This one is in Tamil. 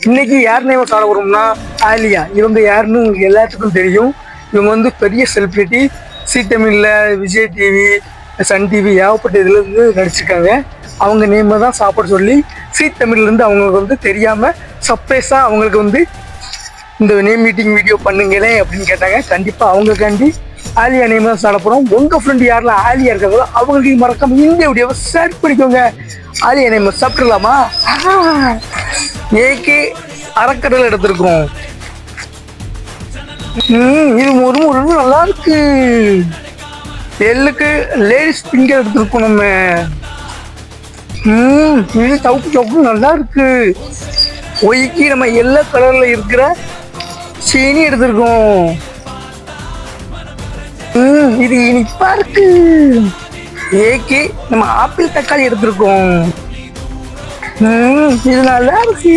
இன்னைக்கு யார் நேம் சாட போறோம்னா ஆலியா. இவங்க யாருன்னு உங்களுக்கு எல்லாத்துக்கும் தெரியும். இவங்க வந்து பெரிய செலிபிரிட்டி. சி தமிழ்ல, விஜய் டிவி, சன் டிவி ஏகப்பட்ட இதுல இருந்து நடிச்சிருக்காங்க. அவங்க நேம் தான் சாப்பிட சொல்லி சி தமிழ்ல இருந்து அவங்களுக்கு வந்து தெரியாம சர்ப்ரைஸா அவங்களுக்கு வந்து இந்த நேம் மீட்டிங் வீடியோ பண்ணுங்களே அப்படின்னு கேட்டாங்க. கண்டிப்பா அவங்களுக்காண்டி ஆலியா நேம் தான் சாட போறோம். உங்க ஃப்ரெண்டு யாரெல்லாம் ஆலியா இருக்காங்களோ அவங்களுக்கு மறக்காம இந்த வீடியோவை ஷேர் பண்ணிக்கோங்க. ஆலியா நேம் சாப்பிட்டுலாமா? ஏகே அறக்கடல் எடுத்திருக்கோம். இது ஒரு நல்லா இருக்கு. எள்ளுக்கு லேடிஸ் பிங்கர் எடுத்திருக்கோம் நம்ம. இது சவுக்கு நல்லா இருக்கு. ஒய்க்கு நம்ம எல்லோ கலர்ல இருக்கிற சீனி எடுத்திருக்கோம். இது இனிப்பா இருக்கு. ஏகே நம்ம ஆப்பிள் தக்காளி எடுத்திருக்கோம். இது நல்லா இருக்கு.